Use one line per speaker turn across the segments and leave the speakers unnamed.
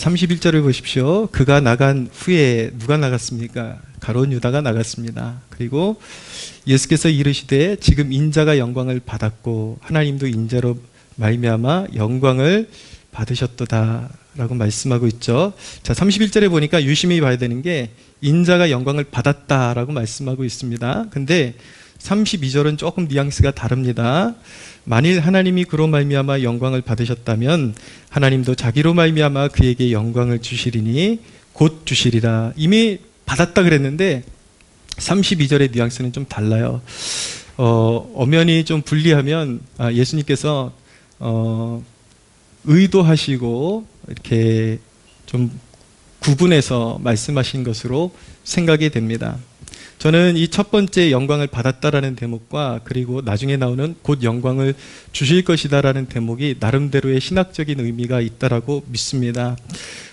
31절을 보십시오. 그가 나간 후에 누가 나갔습니까? 가룟 유다가 나갔습니다. 그리고 예수께서 이르시되 지금 인자가 영광을 받았고 하나님도 인자로 말미암아 영광을 받으셨도다 라고 말씀하고 있죠. 자, 31절에 보니까 유심히 봐야 되는 게 인자가 영광을 받았다라고 말씀하고 있습니다. 근데 32절은 조금 뉘앙스가 다릅니다. 만일 하나님이 그로 말미암아 영광을 받으셨다면 하나님도 자기로 말미암아 그에게 영광을 주시리니 곧 주시리라. 이미 받았다 그랬는데 32절의 뉘앙스는 좀 달라요. 엄연히 좀 분리하면 예수님께서 의도하시고 이렇게 좀 구분해서 말씀하신 것으로 생각이 됩니다. 저는 이 첫 번째 영광을 받았다라는 대목과 그리고 나중에 나오는 곧 영광을 주실 것이다라는 대목이 나름대로의 신학적인 의미가 있다라고 믿습니다.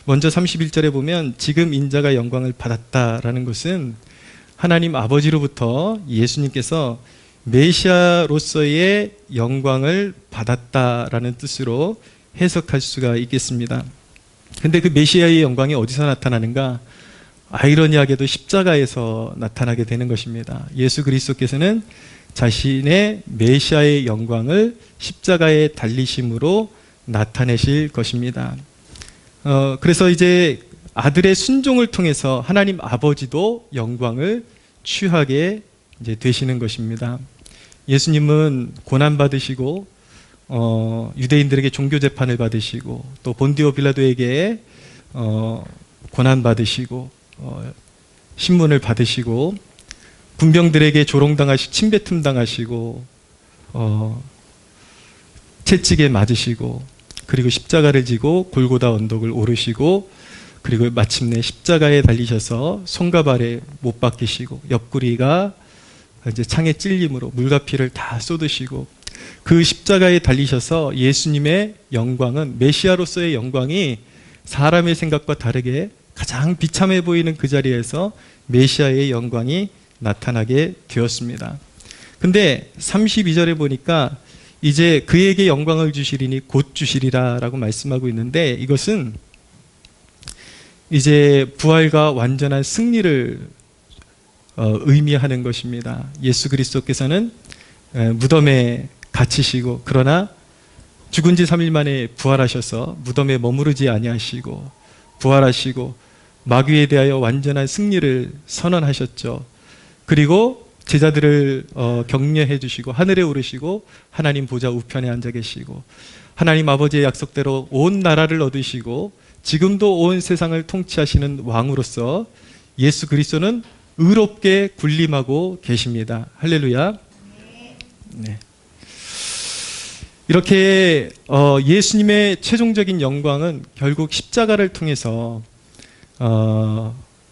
먼저 31절에 보면 지금 인자가 영광을 받았다라는 것은 하나님 아버지로부터 예수님께서 메시아로서의 영광을 받았다라는 뜻으로 해석할 수가 있겠습니다. 근데 그 메시아의 영광이 어디서 나타나는가? 아이러니하게도 십자가에서 나타나게 되는 것입니다. 예수 그리스도께서는 자신의 메시아의 영광을 십자가에 달리심으로 나타내실 것입니다. 그래서 이제 아들의 순종을 통해서 하나님 아버지도 영광을 취하게 이제 되시는 것입니다. 예수님은 고난 받으시고 유대인들에게 종교 재판을 받으시고 또 본디오 빌라도에게 고난 받으시고 신문을 받으시고 군병들에게 조롱당하시고 침뱉음 당하시고 채찍에 맞으시고 그리고 십자가를 지고 골고다 언덕을 오르시고 그리고 마침내 십자가에 달리셔서 손과 발에 못 박히시고 옆구리가 이제 창에 찔림으로 물과 피를 다 쏟으시고 그 십자가에 달리셔서 예수님의 영광은 메시아로서의 영광이 사람의 생각과 다르게 가장 비참해 보이는 그 자리에서 메시아의 영광이 나타나게 되었습니다. 근데 32절에 보니까 이제 그에게 영광을 주시리니 곧 주시리라 라고 말씀하고 있는데 이것은 이제 부활과 완전한 승리를 의미하는 것입니다. 예수 그리스도께서는 무덤에 갇히시고 그러나 죽은 지 3일 만에 부활하셔서 무덤에 머무르지 아니하시고 부활하시고 마귀에 대하여 완전한 승리를 선언하셨죠. 그리고 제자들을 격려해 주시고 하늘에 오르시고 하나님 보좌 우편에 앉아 계시고 하나님 아버지의 약속대로 온 나라를 얻으시고 지금도 온 세상을 통치하시는 왕으로서 예수 그리스도는 의롭게 군림하고 계십니다. 할렐루야. 네. 이렇게 예수님의 최종적인 영광은 결국 십자가를 통해서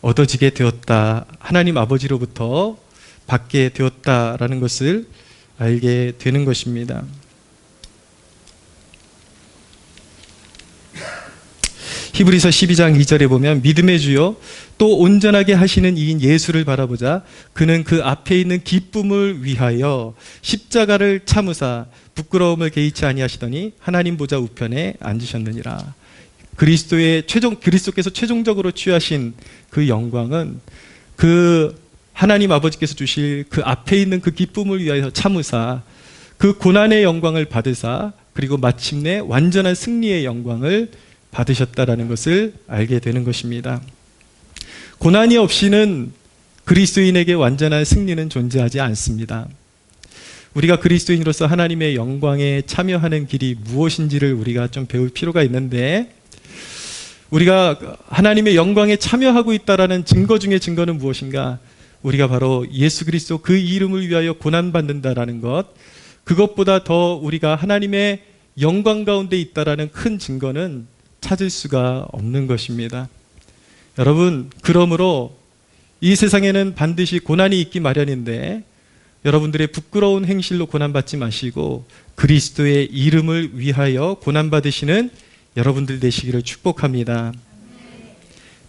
얻어지게 되었다. 하나님 아버지로부터 받게 되었다라는 것을 알게 되는 것입니다. 히브리서 12장 2절에 보면 믿음의 주요 또 온전하게 하시는 이인 예수를 바라보자. 그는 그 앞에 있는 기쁨을 위하여 십자가를 참으사 부끄러움을 개의치 아니하시더니 하나님 보좌 우편에 앉으셨느니라. 그리스도께서 최종적으로 취하신 그 영광은 그 하나님 아버지께서 주실 그 앞에 있는 그 기쁨을 위하여 참으사 그 고난의 영광을 받으사 그리고 마침내 완전한 승리의 영광을 받으셨다라는 것을 알게 되는 것입니다. 고난이 없이는 그리스도인에게 완전한 승리는 존재하지 않습니다. 우리가 그리스도인으로서 하나님의 영광에 참여하는 길이 무엇인지를 우리가 좀 배울 필요가 있는데 우리가 하나님의 영광에 참여하고 있다라는 증거 중에 증거는 무엇인가? 우리가 바로 예수 그리스도 그 이름을 위하여 고난받는다라는 것, 그것보다 더 우리가 하나님의 영광 가운데 있다라는 큰 증거는 찾을 수가 없는 것입니다. 여러분, 그러므로 이 세상에는 반드시 고난이 있기 마련인데 여러분들의 부끄러운 행실로 고난받지 마시고 그리스도의 이름을 위하여 고난받으시는 여러분들 되시기를 축복합니다.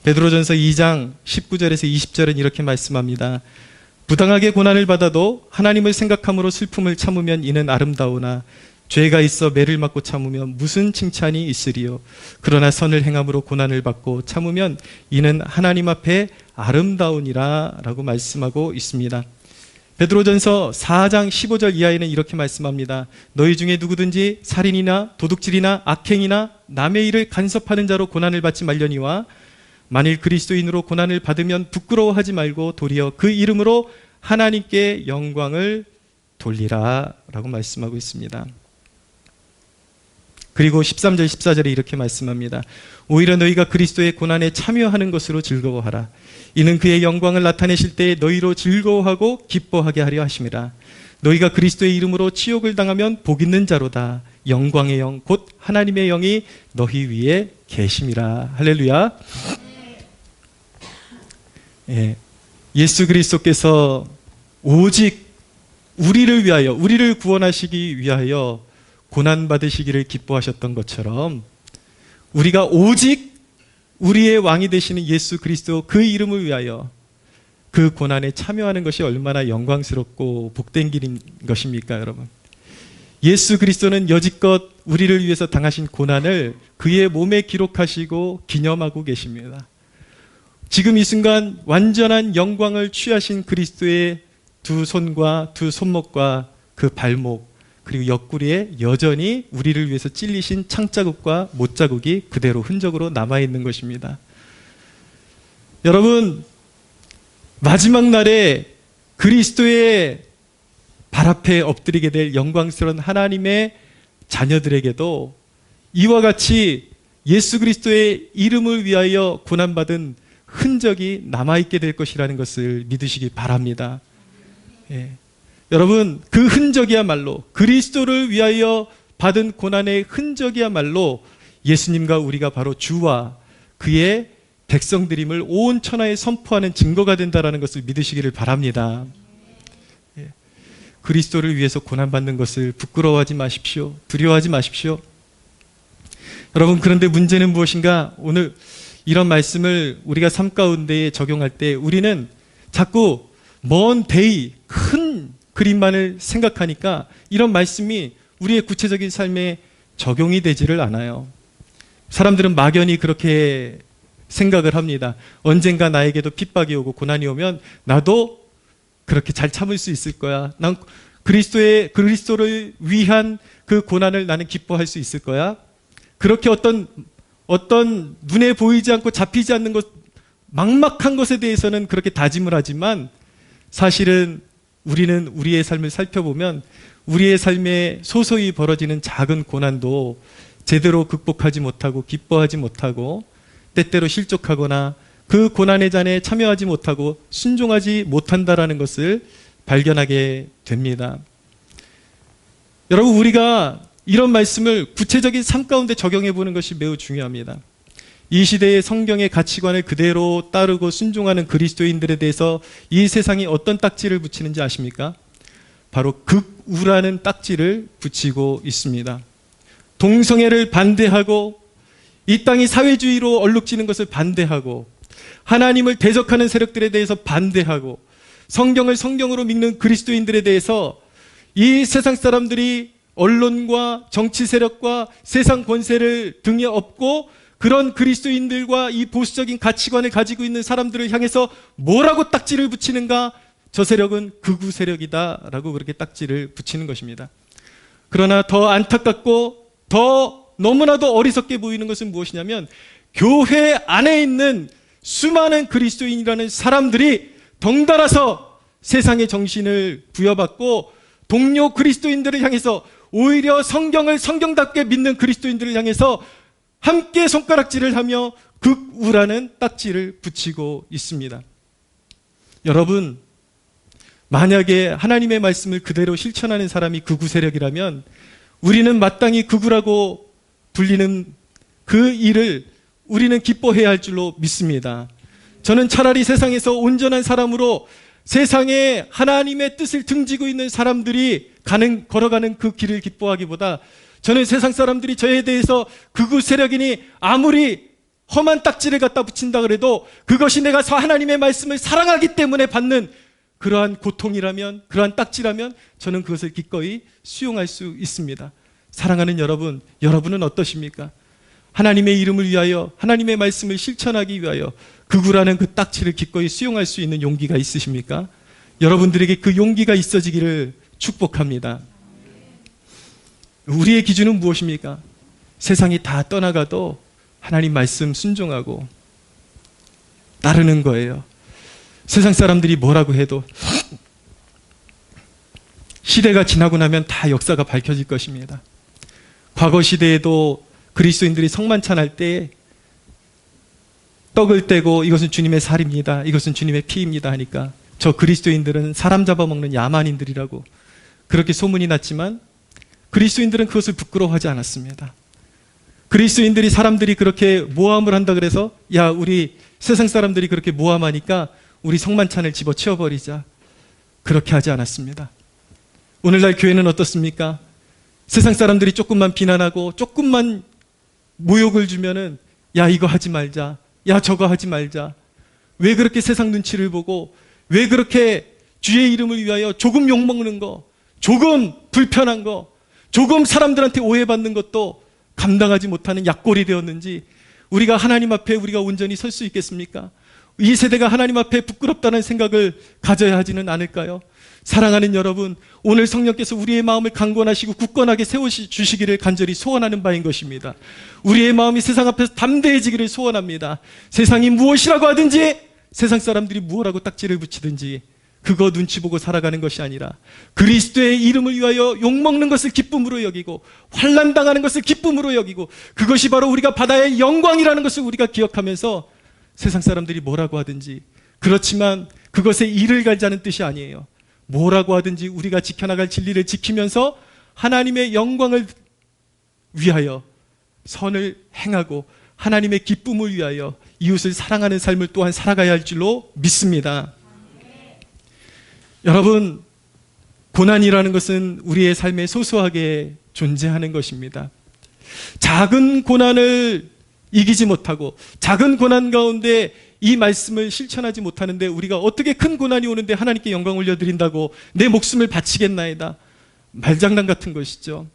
베드로전서 2장 19절에서 20절은 이렇게 말씀합니다. 부당하게 고난을 받아도 하나님을 생각함으로 슬픔을 참으면 이는 아름다우나 죄가 있어 매를 맞고 참으면 무슨 칭찬이 있으리요. 그러나 선을 행함으로 고난을 받고 참으면 이는 하나님 앞에 아름다우니라 라고 말씀하고 있습니다. 베드로전서 4장 15절 이하에는 이렇게 말씀합니다. 너희 중에 누구든지 살인이나 도둑질이나 악행이나 남의 일을 간섭하는 자로 고난을 받지 말려니와 만일 그리스도인으로 고난을 받으면 부끄러워하지 말고 도리어 그 이름으로 하나님께 영광을 돌리라 라고 말씀하고 있습니다. 그리고 13절 14절에 이렇게 말씀합니다. 오히려 너희가 그리스도의 고난에 참여하는 것으로 즐거워하라. 이는 그의 영광을 나타내실 때 너희로 즐거워하고 기뻐하게 하려 하심이라. 너희가 그리스도의 이름으로 치욕을 당하면 복 있는 자로다. 영광의 영 곧 하나님의 영이 너희 위에 계심이라. 할렐루야. 예수 그리스도께서 오직 우리를 위하여, 우리를 구원하시기 위하여 고난받으시기를 기뻐하셨던 것처럼 우리가 오직 우리의 왕이 되시는 예수 그리스도 그 이름을 위하여 그 고난에 참여하는 것이 얼마나 영광스럽고 복된 길인 것입니까, 여러분? 예수 그리스도는 여지껏 우리를 위해서 당하신 고난을 그의 몸에 기록하시고 기념하고 계십니다. 지금 이 순간 완전한 영광을 취하신 그리스도의 두 손과 두 손목과 그 발목 그리고 옆구리에 여전히 우리를 위해서 찔리신 창자국과 못자국이 그대로 흔적으로 남아있는 것입니다. 여러분, 마지막 날에 그리스도의 발 앞에 엎드리게 될 영광스러운 하나님의 자녀들에게도 이와 같이 예수 그리스도의 이름을 위하여 고난받은 흔적이 남아있게 될 것이라는 것을 믿으시기 바랍니다. 여러분, 그 흔적이야말로 그리스도를 위하여 받은 고난의 흔적이야말로 예수님과 우리가 바로 주와 그의 백성들임을 온 천하에 선포하는 증거가 된다는 것을 믿으시기를 바랍니다. 그리스도를 위해서 고난받는 것을 부끄러워하지 마십시오. 두려워하지 마십시오. 여러분, 그런데 문제는 무엇인가? 오늘 이런 말씀을 우리가 삶 가운데에 적용할 때 우리는 자꾸 먼 대의, 큰 그림만을 생각하니까 이런 말씀이 우리의 구체적인 삶에 적용이 되지를 않아요. 사람들은 막연히 그렇게 생각을 합니다. 언젠가 나에게도 핍박이 오고 고난이 오면 나도 그렇게 잘 참을 수 있을 거야. 난 그리스도를 위한 그 고난을 나는 기뻐할 수 있을 거야. 그렇게 어떤 눈에 보이지 않고 잡히지 않는 것, 막막한 것에 대해서는 그렇게 다짐을 하지만 사실은 우리는 우리의 삶을 살펴보면 우리의 삶에 소소히 벌어지는 작은 고난도 제대로 극복하지 못하고 기뻐하지 못하고 때때로 실족하거나 그 고난의 잔에 참여하지 못하고 순종하지 못한다라는 것을 발견하게 됩니다. 여러분, 우리가 이런 말씀을 구체적인 삶 가운데 적용해 보는 것이 매우 중요합니다. 이 시대의 성경의 가치관을 그대로 따르고 순종하는 그리스도인들에 대해서 이 세상이 어떤 딱지를 붙이는지 아십니까? 바로 극우라는 딱지를 붙이고 있습니다. 동성애를 반대하고 이 땅이 사회주의로 얼룩지는 것을 반대하고 하나님을 대적하는 세력들에 대해서 반대하고 성경을 성경으로 믿는 그리스도인들에 대해서 이 세상 사람들이 언론과 정치 세력과 세상 권세를 등에 업고 그런 그리스도인들과 이 보수적인 가치관을 가지고 있는 사람들을 향해서 뭐라고 딱지를 붙이는가? 저 세력은 극우 세력이다 라고 그렇게 딱지를 붙이는 것입니다. 그러나 더 안타깝고 더 너무나도 어리석게 보이는 것은 무엇이냐면 교회 안에 있는 수많은 그리스도인이라는 사람들이 덩달아서 세상의 정신을 부여받고 동료 그리스도인들을 향해서 오히려 성경을 성경답게 믿는 그리스도인들을 향해서 함께 손가락질을 하며 극우라는 딱지를 붙이고 있습니다. 여러분, 만약에 하나님의 말씀을 그대로 실천하는 사람이 극우 세력이라면 우리는 마땅히 극우라고 불리는 그 일을 우리는 기뻐해야 할 줄로 믿습니다. 저는 차라리 세상에서 온전한 사람으로 세상에 하나님의 뜻을 등지고 있는 사람들이 걸어가는 그 길을 기뻐하기보다 저는 세상 사람들이 저에 대해서 극우 세력이니 아무리 험한 딱지를 갖다 붙인다 그래도 그것이 내가 하나님의 말씀을 사랑하기 때문에 받는 그러한 고통이라면, 그러한 딱지라면 저는 그것을 기꺼이 수용할 수 있습니다. 사랑하는 여러분, 여러분은 어떠십니까? 하나님의 이름을 위하여, 하나님의 말씀을 실천하기 위하여 극우라는 그 딱지를 기꺼이 수용할 수 있는 용기가 있으십니까? 여러분들에게 그 용기가 있어지기를 축복합니다. 우리의 기준은 무엇입니까? 세상이 다 떠나가도 하나님 말씀 순종하고 따르는 거예요. 세상 사람들이 뭐라고 해도 시대가 지나고 나면 다 역사가 밝혀질 것입니다. 과거 시대에도 그리스도인들이 성만찬할 때 떡을 떼고 이것은 주님의 살입니다, 이것은 주님의 피입니다 하니까 저 그리스도인들은 사람 잡아먹는 야만인들이라고 그렇게 소문이 났지만 그리스도인들은 그것을 부끄러워하지 않았습니다. 그리스도인들이 사람들이 그렇게 모함을 한다 그래서 야, 우리 세상 사람들이 그렇게 모함하니까 우리 성만찬을 집어치워버리자, 그렇게 하지 않았습니다. 오늘날 교회는 어떻습니까? 세상 사람들이 조금만 비난하고 조금만 모욕을 주면은 야, 이거 하지 말자, 야, 저거 하지 말자. 왜 그렇게 세상 눈치를 보고, 왜 그렇게 주의 이름을 위하여 조금 욕먹는 거, 조금 불편한 거, 조금 사람들한테 오해받는 것도 감당하지 못하는 약골이 되었는지 우리가 하나님 앞에 우리가 온전히 설 수 있겠습니까? 이 세대가 하나님 앞에 부끄럽다는 생각을 가져야 하지는 않을까요? 사랑하는 여러분, 오늘 성령께서 우리의 마음을 강건하시고 굳건하게 세워주시기를 간절히 소원하는 바인 것입니다. 우리의 마음이 세상 앞에서 담대해지기를 소원합니다. 세상이 무엇이라고 하든지, 세상 사람들이 무엇라고 딱지를 붙이든지 그거 눈치 보고 살아가는 것이 아니라 그리스도의 이름을 위하여 욕먹는 것을 기쁨으로 여기고 환난당하는 것을 기쁨으로 여기고 그것이 바로 우리가 바다의 영광이라는 것을 우리가 기억하면서 세상 사람들이 뭐라고 하든지, 그렇지만 그것에 이를 갈자는 뜻이 아니에요. 뭐라고 하든지 우리가 지켜나갈 진리를 지키면서 하나님의 영광을 위하여 선을 행하고 하나님의 기쁨을 위하여 이웃을 사랑하는 삶을 또한 살아가야 할 줄로 믿습니다. 여러분, 고난이라는 것은 우리의 삶에 소소하게 존재하는 것입니다. 작은 고난을 이기지 못하고 작은 고난 가운데 이 말씀을 실천하지 못하는데 우리가 어떻게 큰 고난이 오는데 하나님께 영광 올려드린다고 내 목숨을 바치겠나이다, 말장난 같은 것이죠.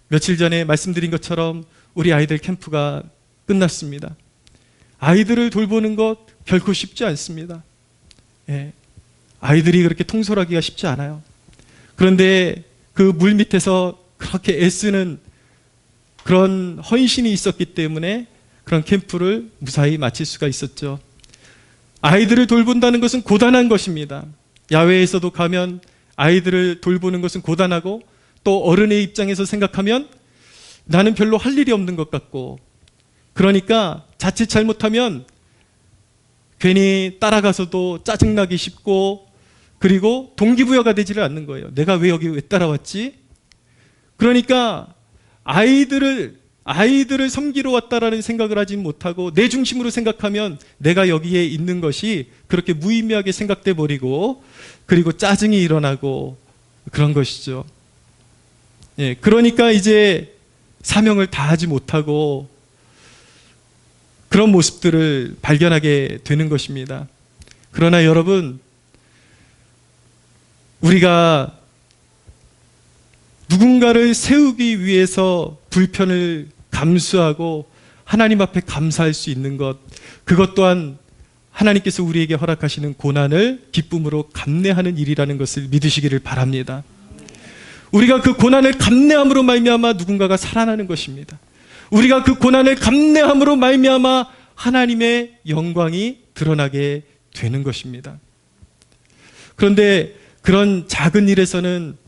며칠 전에 말씀드린 것처럼 우리 아이들 캠프가 끝났습니다. 아이들을 돌보는 것 결코 쉽지 않습니다. 예, 아이들이 그렇게 통솔하기가 쉽지 않아요. 그런데 그 물 밑에서 그렇게 애쓰는 그런 헌신이 있었기 때문에 그런 캠프를 무사히 마칠 수가 있었죠. 아이들을 돌본다는 것은 고단한 것입니다. 야외에서도 가면 아이들을 돌보는 것은 고단하고, 또 어른의 입장에서 생각하면 나는 별로 할 일이 없는 것 같고, 그러니까 자칫 잘못하면 괜히 따라가서도 짜증나기 쉽고, 그리고 동기부여가 되지를 않는 거예요. 내가 왜 여기 왜 따라왔지? 그러니까 아이들을 섬기러 왔다라는 생각을 하지 못하고 내 중심으로 생각하면 내가 여기에 있는 것이 그렇게 무의미하게 생각돼 버리고, 그리고 짜증이 일어나고 그런 것이죠. 예, 그러니까 이제 사명을 다하지 못하고 그런 모습들을 발견하게 되는 것입니다. 그러나 여러분, 우리가 누군가를 세우기 위해서 불편을 감수하고 하나님 앞에 감사할 수 있는 것, 그것 또한 하나님께서 우리에게 허락하시는 고난을 기쁨으로 감내하는 일이라는 것을 믿으시기를 바랍니다. 우리가 그 고난을 감내함으로 말미암아 누군가가 살아나는 것입니다. 우리가 그 고난을 감내함으로 말미암아 하나님의 영광이 드러나게 되는 것입니다. 그런데 그런 작은 일에서는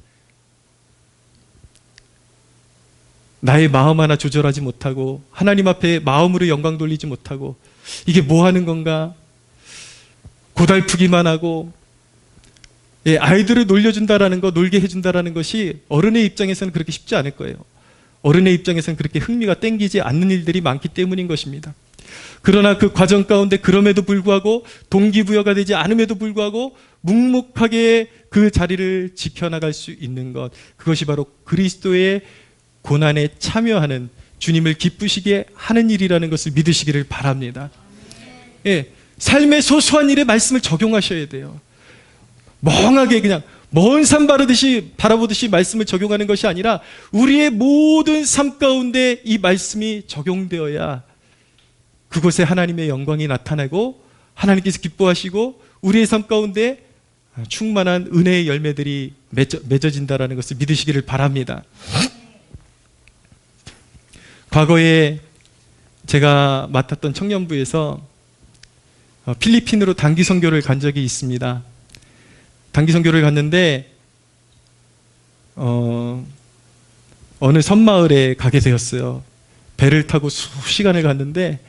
나의 마음 하나 조절하지 못하고 하나님 앞에 마음으로 영광 돌리지 못하고 이게 뭐 하는 건가 고달프기만 하고, 예, 아이들을 놀려준다라는 거, 놀게 해준다라는 것이 어른의 입장에서는 그렇게 쉽지 않을 거예요. 어른의 입장에서는 그렇게 흥미가 땡기지 않는 일들이 많기 때문인 것입니다. 그러나 그 과정 가운데 그럼에도 불구하고 동기부여가 되지 않음에도 불구하고 묵묵하게 그 자리를 지켜나갈 수 있는 것, 그것이 바로 그리스도의 고난에 참여하는, 주님을 기쁘시게 하는 일이라는 것을 믿으시기를 바랍니다. 예, 삶의 소소한 일에 말씀을 적용하셔야 돼요. 멍하게 그냥 먼 산 바라보듯이 말씀을 적용하는 것이 아니라 우리의 모든 삶 가운데 이 말씀이 적용되어야 그곳에 하나님의 영광이 나타나고 하나님께서 기뻐하시고 우리의 삶 가운데 충만한 은혜의 열매들이 맺어진다는 것을 믿으시기를 바랍니다. 과거에 제가 맡았던 청년부에서 필리핀으로 단기 선교를 간 적이 있습니다. 단기 선교를 갔는데 어느 섬마을에 가게 되었어요. 배를 타고 수시간을 갔는데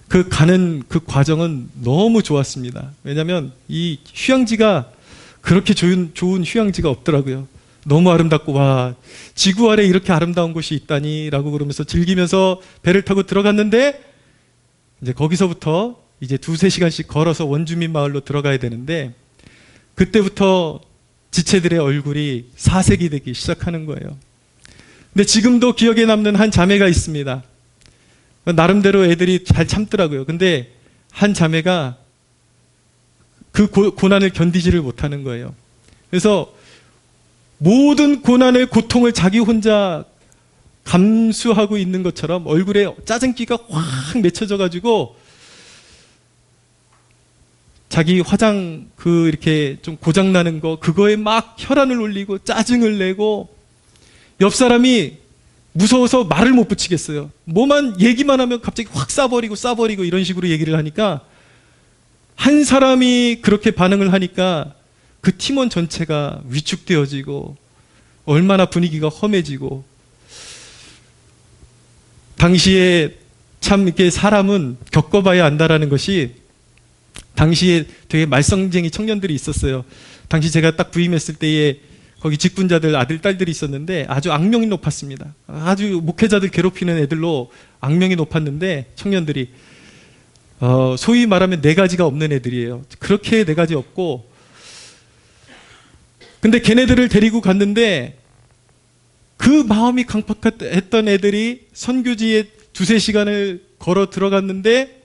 그 가는 그 과정은 너무 좋았습니다. 왜냐하면 이 휴양지가 그렇게 좋은 휴양지가 없더라고요. 너무 아름답고 와 지구 아래 이렇게 아름다운 곳이 있다니 라고 그러면서 즐기면서 배를 타고 들어갔는데 이제 거기서부터 이제 2-3시간씩 걸어서 원주민 마을로 들어가야 되는데 그때부터 지체들의 얼굴이 사색이 되기 시작하는 거예요. 근데 지금도 기억에 남는 한 자매가 있습니다. 나름대로 애들이 잘 참더라고요. 근데 한 자매가 그 고난을 견디지를 못하는 거예요. 그래서 모든 고난의 고통을 자기 혼자 감수하고 있는 것처럼 얼굴에 짜증기가 확 맺혀져 가지고 자기 화장 이렇게 좀 고장나는 거 그거에 막 혈안을 올리고 짜증을 내고 옆 사람이 무서워서 말을 못 붙이겠어요. 뭐만 얘기만 하면 갑자기 확 싸버리고 이런 식으로 얘기를 하니까 한 사람이 그렇게 반응을 하니까 그 팀원 전체가 위축되어지고 얼마나 분위기가 험해지고 당시에 참 이렇게 사람은 겪어봐야 안다라는 것이 당시에 되게 말썽쟁이 청년들이 있었어요. 당시 제가 딱 부임했을 때에 거기 직분자들 아들, 딸들이 있었는데 아주 악명이 높았습니다. 아주 목회자들 괴롭히는 애들로 악명이 높았는데 청년들이 소위 말하면 4가지가 없는 애들이에요. 그렇게 4가지 없고 근데 걔네들을 데리고 갔는데 그 마음이 강팍했던 애들이 선교지에 2-3시간을 걸어 들어갔는데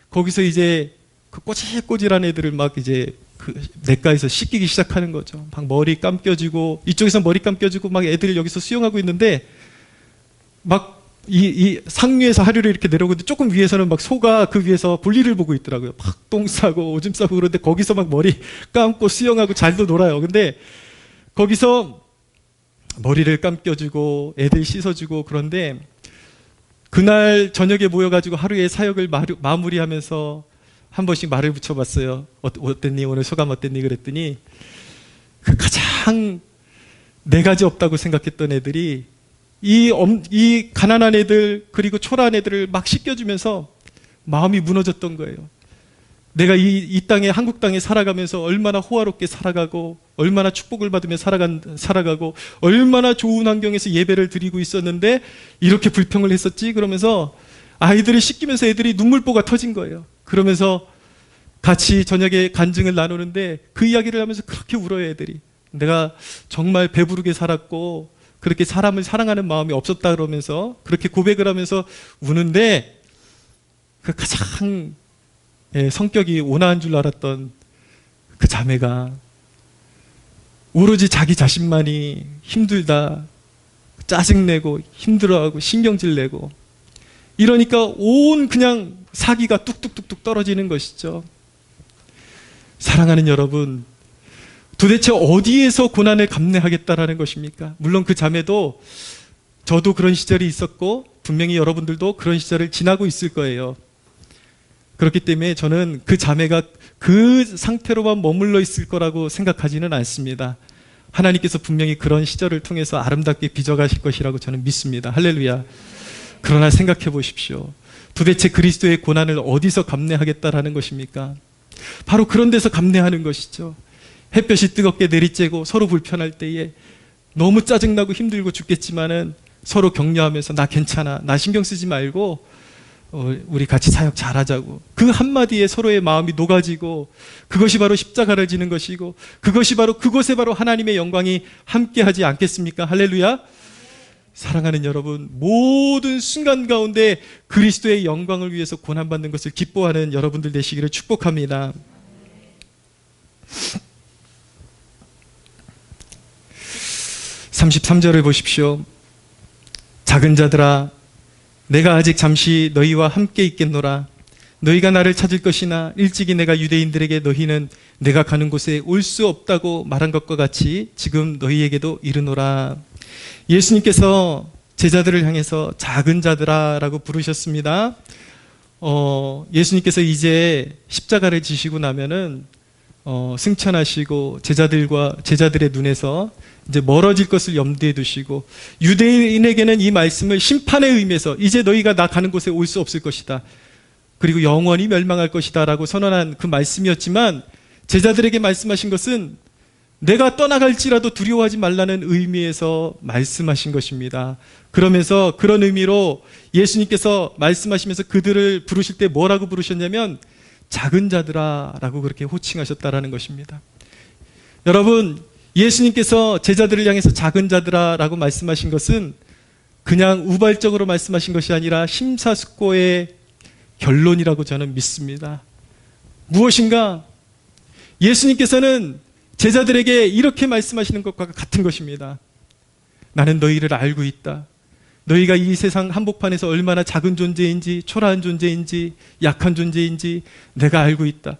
거기서 이제 그 꼬질꼬질한 애들을 막 이제 그 냇가에서 씻기기 시작하는 거죠. 막 머리 감겨주고 이쪽에서 머리 감겨주고 막 애들이 여기서 수영하고 있는데 막 이 상류에서 하류를 이렇게 내려오고 있는데 조금 위에서는 막 소가 그 위에서 볼일을 보고 있더라고요. 막 똥 싸고 오줌 싸고 그런데 거기서 막 머리 감고 수영하고 잘도 놀아요. 근데 거기서 머리를 감겨주고 애들 씻어주고 그런데 그날 저녁에 모여가지고 하루의 사역을 마무리하면서 한 번씩 말을 붙여봤어요. 어땠니? 오늘 소감 어땠니? 그랬더니 그 가장 4가지 없다고 생각했던 애들이 이 가난한 애들 그리고 초라한 애들을 막 씻겨주면서 마음이 무너졌던 거예요. 내가 이 땅에 한국 땅에 살아가면서 얼마나 호화롭게 살아가고 얼마나 축복을 받으며 살아가고 얼마나 좋은 환경에서 예배를 드리고 있었는데 이렇게 불평을 했었지? 그러면서 아이들을 씻기면서 애들이 눈물보가 터진 거예요. 그러면서 같이 저녁에 간증을 나누는데 그 이야기를 하면서 그렇게 울어요. 애들이 내가 정말 배부르게 살았고 그렇게 사람을 사랑하는 마음이 없었다 그러면서 그렇게 고백을 하면서 우는데 그 가장 성격이 온화한 줄 알았던 그 자매가 오로지 자기 자신만이 힘들다 짜증내고 힘들어하고 신경질내고 이러니까 온 그냥 사기가 뚝뚝뚝뚝 떨어지는 것이죠. 사랑하는 여러분, 도대체 어디에서 고난을 감내하겠다라는 것입니까? 물론 그 자매도 저도 그런 시절이 있었고 분명히 여러분들도 그런 시절을 지나고 있을 거예요. 그렇기 때문에 저는 그 자매가 그 상태로만 머물러 있을 거라고 생각하지는 않습니다. 하나님께서 분명히 그런 시절을 통해서 아름답게 빚어가실 것이라고 저는 믿습니다. 할렐루야. 그러나 생각해 보십시오. 도대체 그리스도의 고난을 어디서 감내하겠다라는 것입니까? 바로 그런 데서 감내하는 것이죠. 햇볕이 뜨겁게 내리쬐고 서로 불편할 때에 너무 짜증나고 힘들고 죽겠지만은 서로 격려하면서 나 괜찮아, 나 신경 쓰지 말고 우리 같이 사역 잘하자고 그 한마디에 서로의 마음이 녹아지고 그것이 바로 십자가를 지는 것이고 그것이 바로 그곳에 바로 하나님의 영광이 함께하지 않겠습니까? 할렐루야. 사랑하는 여러분, 모든 순간 가운데 그리스도의 영광을 위해서 고난받는 것을 기뻐하는 여러분들 되시기를 축복합니다. 33절을 보십시오. 작은 자들아, 내가 아직 잠시 너희와 함께 있겠노라. 너희가 나를 찾을 것이나 일찍이 내가 유대인들에게 너희는 내가 가는 곳에 올 수 없다고 말한 것과 같이 지금 너희에게도 이르노라. 예수님께서 제자들을 향해서 작은 자들아 라고 부르셨습니다. 예수님께서 이제 십자가를 지시고 나면은 승천하시고 제자들의 눈에서 이제 멀어질 것을 염두에 두시고, 유대인에게는 이 말씀을 심판의 의미에서 이제 너희가 나 가는 곳에 올 수 없을 것이다, 그리고 영원히 멸망할 것이다 라고 선언한 그 말씀이었지만, 제자들에게 말씀하신 것은 내가 떠나갈지라도 두려워하지 말라는 의미에서 말씀하신 것입니다. 그러면서 그런 의미로 예수님께서 말씀하시면서 그들을 부르실 때 뭐라고 부르셨냐면 작은 자들아 라고 그렇게 호칭하셨다라는 것입니다. 여러분, 예수님께서 제자들을 향해서 작은 자들아 라고 말씀하신 것은 그냥 우발적으로 말씀하신 것이 아니라 심사숙고의 결론이라고 저는 믿습니다. 무엇인가? 예수님께서는 제자들에게 이렇게 말씀하시는 것과 같은 것입니다. 나는 너희를 알고 있다. 너희가 이 세상 한복판에서 얼마나 작은 존재인지, 초라한 존재인지, 약한 존재인지 내가 알고 있다.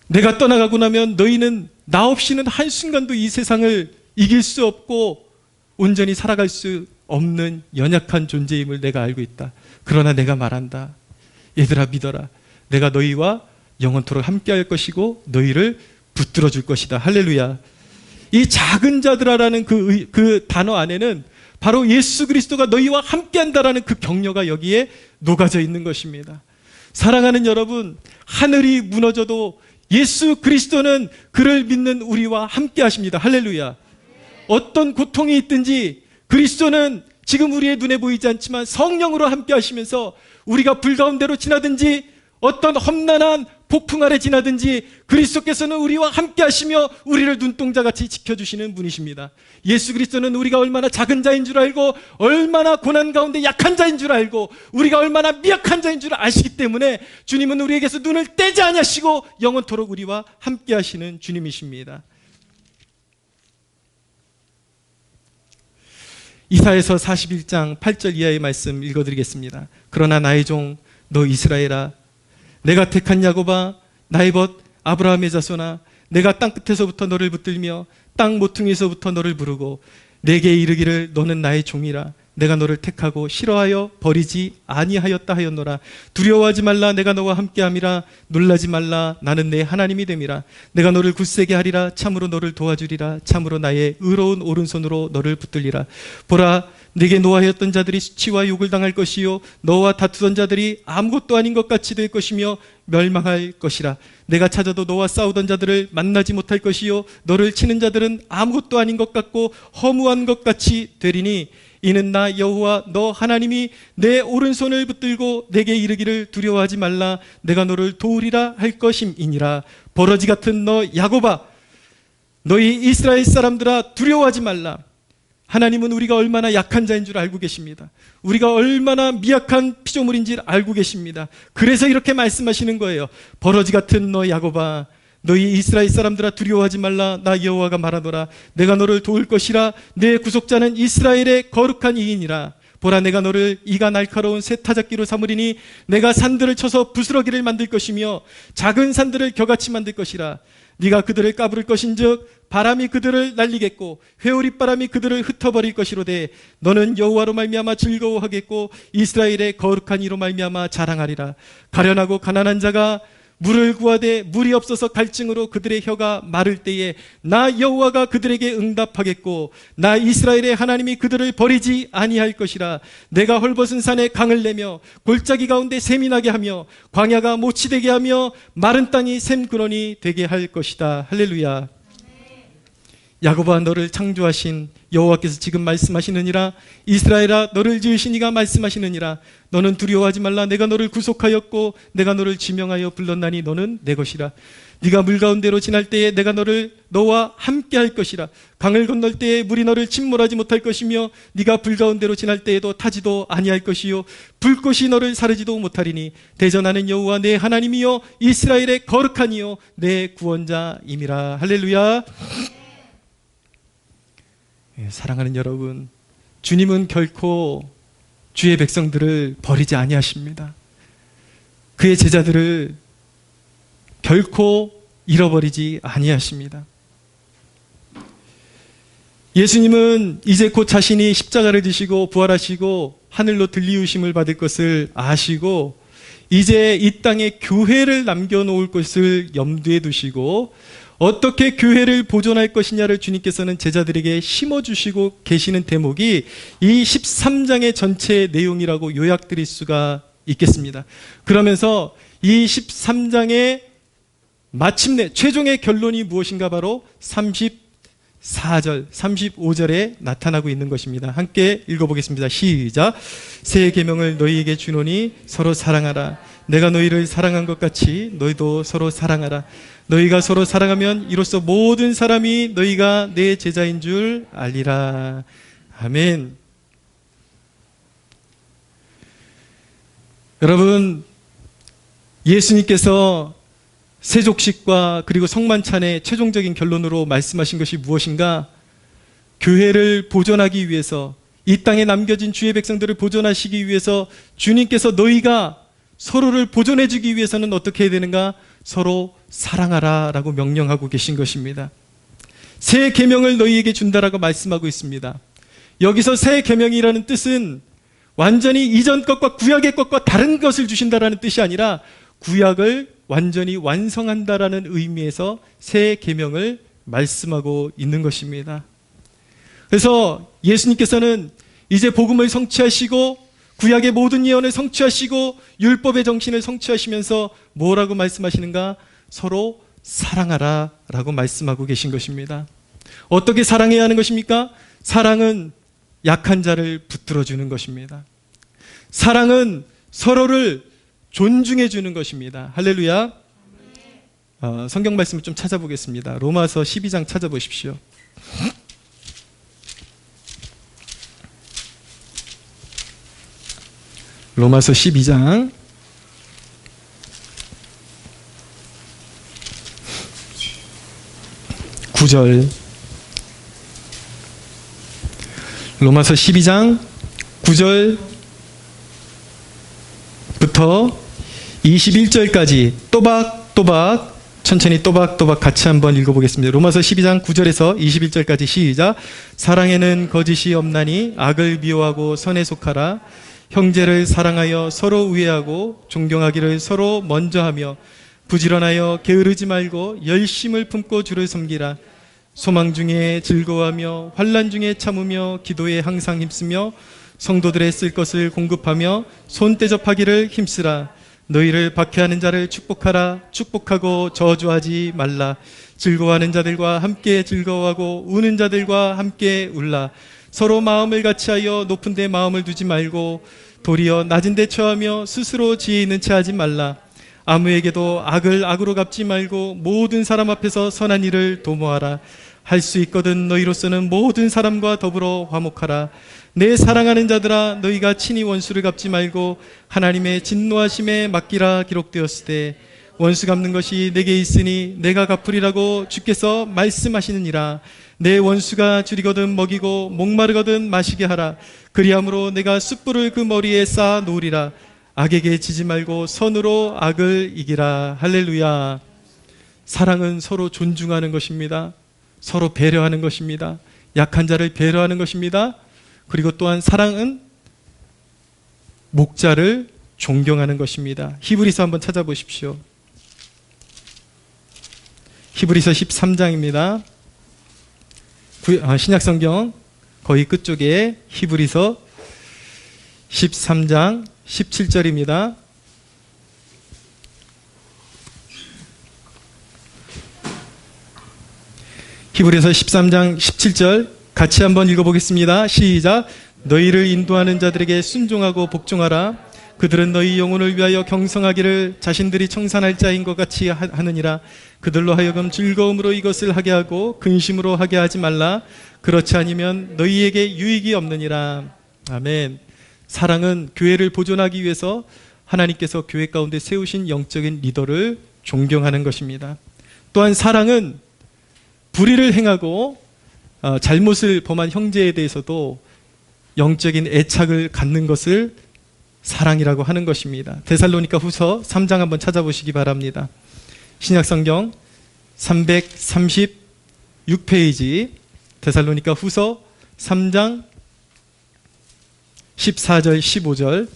내가 떠나가고 나면 너희는 나 없이는 한순간도 이 세상을 이길 수 없고 온전히 살아갈 수 없는 연약한 존재임을 내가 알고 있다. 그러나 내가 말한다. 얘들아, 믿어라. 내가 너희와 영원토록 함께 할 것이고 너희를 붙들어 줄 것이다. 할렐루야. 이 작은 자들아라는 그 단어 안에는 바로 예수 그리스도가 너희와 함께 한다라는 그 격려가 여기에 녹아져 있는 것입니다. 사랑하는 여러분, 하늘이 무너져도 예수 그리스도는 그를 믿는 우리와 함께 하십니다. 할렐루야. 어떤 고통이 있든지 그리스도는 지금 우리의 눈에 보이지 않지만 성령으로 함께 하시면서 우리가 불 가운데로 지나든지 어떤 험난한 폭풍 아래 지나든지 그리스도께서는 우리와 함께 하시며 우리를 눈동자같이 지켜주시는 분이십니다. 예수 그리스도는 우리가 얼마나 작은 자인 줄 알고, 얼마나 고난 가운데 약한 자인 줄 알고, 우리가 얼마나 미약한 자인 줄 아시기 때문에 주님은 우리에게서 눈을 떼지 아니하시고 영원토록 우리와 함께 하시는 주님이십니다. 이사야서 41장 8절 이하의 말씀 읽어드리겠습니다. 그러나 나의 종 너 이스라엘아, 내가 택한 야곱아, 나의 벗 아브라함의 자손아, 내가 땅끝에서부터 너를 붙들며 땅 모퉁이에서부터 너를 부르고 내게 이르기를 너는 나의 종이라. 내가 너를 택하고 싫어하여 버리지 아니하였다 하였노라. 두려워하지 말라. 내가 너와 함께함이라. 놀라지 말라. 나는 내 하나님이 됨이라. 내가 너를 굳세게 하리라. 참으로 너를 도와주리라. 참으로 나의 의로운 오른손으로 너를 붙들리라. 보라, 내게 노하였던 자들이 수치와 욕을 당할 것이요 너와 다투던 자들이 아무것도 아닌 것 같이 될 것이며 멸망할 것이라. 내가 찾아도 너와 싸우던 자들을 만나지 못할 것이요 너를 치는 자들은 아무것도 아닌 것 같고 허무한 것 같이 되리니 이는 나 여호와 너 하나님이 내 오른손을 붙들고 내게 이르기를 두려워하지 말라. 내가 너를 도우리라 할 것임이니라. 버러지 같은 너 야곱아, 너희 이스라엘 사람들아, 두려워하지 말라. 하나님은 우리가 얼마나 약한 자인 줄 알고 계십니다. 우리가 얼마나 미약한 피조물인지 알고 계십니다. 그래서 이렇게 말씀하시는 거예요. 버러지 같은 너 야곱아, 너희 이스라엘 사람들아, 두려워하지 말라. 나 여호와가 말하노라. 내가 너를 도울 것이라. 내 구속자는 이스라엘의 거룩한 이인이라. 보라, 내가 너를 이가 날카로운 새 타작기로 삼으리니 내가 산들을 쳐서 부스러기를 만들 것이며 작은 산들을 겨같이 만들 것이라. 네가 그들을 까부를 것인즉 바람이 그들을 날리겠고 회오리바람이 그들을 흩어버릴 것이로되 너는 여호와로 말미암아 즐거워하겠고 이스라엘의 거룩한 이로 말미암아 자랑하리라. 가련하고 가난한 자가 물을 구하되 물이 없어서 갈증으로 그들의 혀가 마를 때에 나 여호와가 그들에게 응답하겠고 나 이스라엘의 하나님이 그들을 버리지 아니할 것이라. 내가 헐벗은 산에 강을 내며 골짜기 가운데 샘이 나게 하며 광야가 모치 되게 하며 마른 땅이 샘 근원이 되게 할 것이다. 할렐루야. 야곱아, 너를 창조하신 여호와께서 지금 말씀하시느니라. 이스라엘아, 너를 지으신 이가 말씀하시느니라. 너는 두려워하지 말라. 내가 너를 구속하였고 내가 너를 지명하여 불렀나니 너는 내 것이라. 네가 물 가운데로 지날 때에 내가 너와 함께 할 것이라. 강을 건널 때에 물이 너를 침몰하지 못할 것이며 네가 불 가운데로 지날 때에도 타지도 아니할 것이요 불꽃이 너를 사르지도 못하리니 대전하는 여호와 내 하나님이요 이스라엘의 거룩한 이요 내 구원자임이라. 할렐루야. 사랑하는 여러분, 주님은 결코 주의 백성들을 버리지 아니하십니다. 그의 제자들을 결코 잃어버리지 아니하십니다. 예수님은 이제 곧 자신이 십자가를 지시고 부활하시고 하늘로 들리우심을 받을 것을 아시고 이제 이 땅에 교회를 남겨놓을 것을 염두에 두시고 어떻게 교회를 보존할 것이냐를 주님께서는 제자들에게 심어주시고 계시는 대목이 이 13장의 전체 내용이라고 요약드릴 수가 있겠습니다. 그러면서 이 13장의 마침내 최종의 결론이 무엇인가 바로 34절, 35절에 나타나고 있는 것입니다. 함께 읽어보겠습니다. 시작. 새 계명을 너희에게 주노니 서로 사랑하라. 내가 너희를 사랑한 것 같이 너희도 서로 사랑하라. 너희가 서로 사랑하면 이로써 모든 사람이 너희가 내 제자인 줄 알리라. 아멘. 여러분, 예수님께서 세족식과 그리고 성만찬의 최종적인 결론으로 말씀하신 것이 무엇인가? 교회를 보존하기 위해서, 이 땅에 남겨진 주의 백성들을 보존하시기 위해서 주님께서 너희가 서로를 보존해 주기 위해서는 어떻게 해야 되는가? 서로 사랑하라 라고 명령하고 계신 것입니다. 새 계명을 너희에게 준다라고 말씀하고 있습니다. 여기서 새 계명이라는 뜻은 완전히 이전 것과 구약의 것과 다른 것을 주신다라는 뜻이 아니라 구약을 완전히 완성한다라는 의미에서 새 계명을 말씀하고 있는 것입니다. 그래서 예수님께서는 이제 복음을 성취하시고 구약의 모든 예언을 성취하시고 율법의 정신을 성취하시면서 뭐라고 말씀하시는가? 서로 사랑하라 라고 말씀하고 계신 것입니다. 어떻게 사랑해야 하는 것입니까? 사랑은 약한 자를 붙들어 주는 것입니다. 사랑은 서로를 존중해 주는 것입니다. 할렐루야. 성경 말씀을 좀 찾아보겠습니다. 로마서 12장 찾아보십시오. 로마서 12장 9절. 로마서 12장 9절부터 21절까지 또박또박 천천히 또박또박 같이 한번 읽어보겠습니다. 로마서 12장 9절에서 21절까지 시작. 사랑에는 거짓이 없나니 악을 미워하고 선에 속하라. 형제를 사랑하여 서로 우애하고 존경하기를 서로 먼저 하며 부지런하여 게으르지 말고 열심을 품고 주를 섬기라. 소망 중에 즐거워하며 환난 중에 참으며 기도에 항상 힘쓰며 성도들의 쓸 것을 공급하며 손대접하기를 힘쓰라. 너희를 박해하는 자를 축복하라. 축복하고 저주하지 말라. 즐거워하는 자들과 함께 즐거워하고 우는 자들과 함께 울라. 서로 마음을 같이하여 높은 데 마음을 두지 말고 도리어 낮은 데 처하며 스스로 지혜 있는 체 하지 말라. 아무에게도 악을 악으로 갚지 말고 모든 사람 앞에서 선한 일을 도모하라. 할 수 있거든 너희로서는 모든 사람과 더불어 화목하라. 내 사랑하는 자들아, 너희가 친히 원수를 갚지 말고 하나님의 진노하심에 맡기라. 기록되었을 때 원수 갚는 것이 내게 있으니 내가 갚으리라고 주께서 말씀하시느니라. 내 원수가 줄이거든 먹이고 목마르거든 마시게 하라. 그리함으로 내가 숯불을 그 머리에 쌓아 놓으리라. 악에게 지지 말고 선으로 악을 이기라. 할렐루야. 사랑은 서로 존중하는 것입니다. 서로 배려하는 것입니다. 약한 자를 배려하는 것입니다. 그리고 또한 사랑은 목자를 존경하는 것입니다. 히브리서 한번 찾아보십시오. 히브리서 13장입니다. 신약성경 거의 끝쪽에 히브리서 13장 17절입니다. 히브리서 13장 17절 같이 한번 읽어보겠습니다. 시작. 너희를 인도하는 자들에게 순종하고 복종하라. 그들은 너희 영혼을 위하여 경성하기를 자신들이 청산할 자인 것 같이 하느니라. 그들로 하여금 즐거움으로 이것을 하게 하고 근심으로 하게 하지 말라. 그렇지 않으면 너희에게 유익이 없느니라. 아멘. 사랑은 교회를 보존하기 위해서 하나님께서 교회 가운데 세우신 영적인 리더를 존경하는 것입니다. 또한 사랑은 불의를 행하고 잘못을 범한 형제에 대해서도 영적인 애착을 갖는 것을 사랑이라고 하는 것입니다. 데살로니가 후서 3장 한번 찾아보시기 바랍니다. 신약성경 336페이지 데살로니가 후서 3장 14절 15절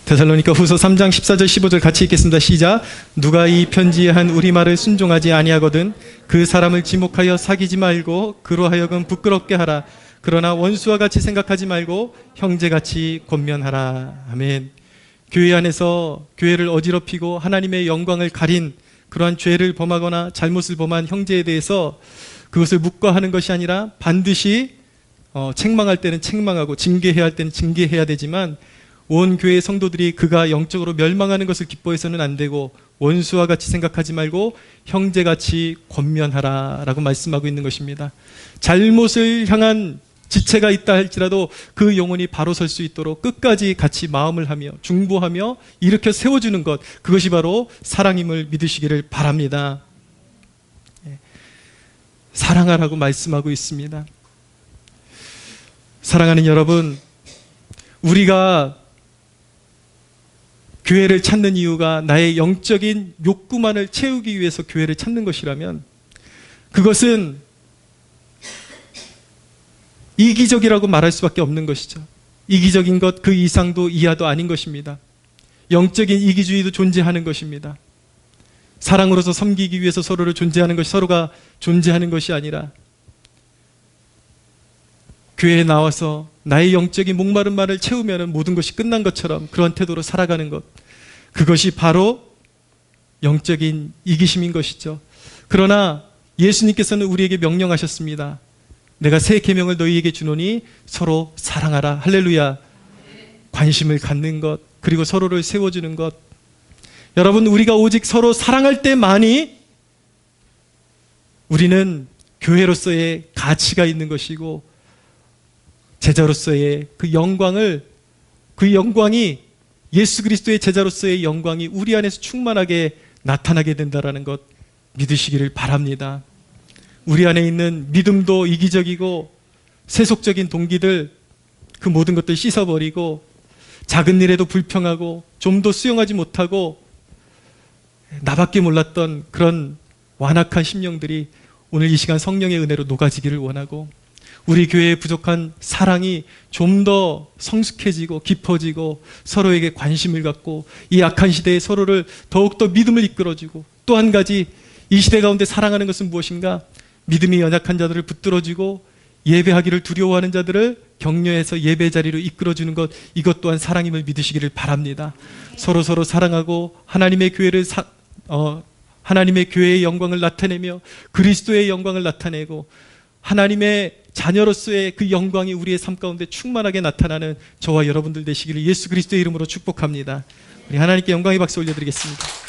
데살로니가 후서 3장 14절 15절 같이 읽겠습니다. 시작. 누가 이 편지에 한 우리말을 순종하지 아니하거든 그 사람을 지목하여 사귀지 말고 그로 하여금 부끄럽게 하라. 그러나 원수와 같이 생각하지 말고 형제같이 권면하라. 아멘. 교회 안에서 교회를 어지럽히고 하나님의 영광을 가린 그러한 죄를 범하거나 잘못을 범한 형제에 대해서 그것을 묵과하는 것이 아니라 반드시 책망할 때는 책망하고 징계해야 할 때는 징계해야 되지만 온 교회 성도들이 그가 영적으로 멸망하는 것을 기뻐해서는 안 되고 원수와 같이 생각하지 말고 형제같이 권면하라 라고 말씀하고 있는 것입니다. 잘못을 향한 지체가 있다 할지라도 그 영혼이 바로 설 수 있도록 끝까지 같이 마음을 하며 중보하며 일으켜 세워주는 것, 그것이 바로 사랑임을 믿으시기를 바랍니다. 사랑하라고 말씀하고 있습니다. 사랑하는 여러분, 우리가 교회를 찾는 이유가 나의 영적인 욕구만을 채우기 위해서 교회를 찾는 것이라면 그것은 이기적이라고 말할 수밖에 없는 것이죠. 이기적인 것 그 이상도 이하도 아닌 것입니다. 영적인 이기주의도 존재하는 것입니다. 사랑으로서 섬기기 위해서 서로를 존재하는 것이 서로가 존재하는 것이 아니라 교회에 나와서 나의 영적인 목마른 말을 채우면 모든 것이 끝난 것처럼 그런 태도로 살아가는 것, 그것이 바로 영적인 이기심인 것이죠. 그러나 예수님께서는 우리에게 명령하셨습니다. 내가 새 계명을 너희에게 주노니 서로 사랑하라. 할렐루야. 관심을 갖는 것, 그리고 서로를 세워주는 것. 여러분, 우리가 오직 서로 사랑할 때만이 우리는 교회로서의 가치가 있는 것이고 제자로서의 그 영광이 예수 그리스도의 제자로서의 영광이 우리 안에서 충만하게 나타나게 된다는 것 믿으시기를 바랍니다. 우리 안에 있는 믿음도 이기적이고 세속적인 동기들, 그 모든 것들 씻어버리고 작은 일에도 불평하고 좀 더 수용하지 못하고 나밖에 몰랐던 그런 완악한 심령들이 오늘 이 시간 성령의 은혜로 녹아지기를 원하고 우리 교회에 부족한 사랑이 좀 더 성숙해지고 깊어지고 서로에게 관심을 갖고 이 악한 시대에 서로를 더욱더 믿음을 이끌어주고, 또 한 가지 이 시대 가운데 사랑하는 것은 무엇인가? 믿음이 연약한 자들을 붙들어주고 예배하기를 두려워하는 자들을 격려해서 예배 자리로 이끌어주는 것, 이것 또한 사랑임을 믿으시기를 바랍니다. 서로 사랑하고 하나님의 교회의 영광을 나타내며 그리스도의 영광을 나타내고 하나님의 자녀로서의 그 영광이 우리의 삶 가운데 충만하게 나타나는 저와 여러분들 되시기를 예수 그리스도의 이름으로 축복합니다. 우리 하나님께 영광의 박수 올려드리겠습니다.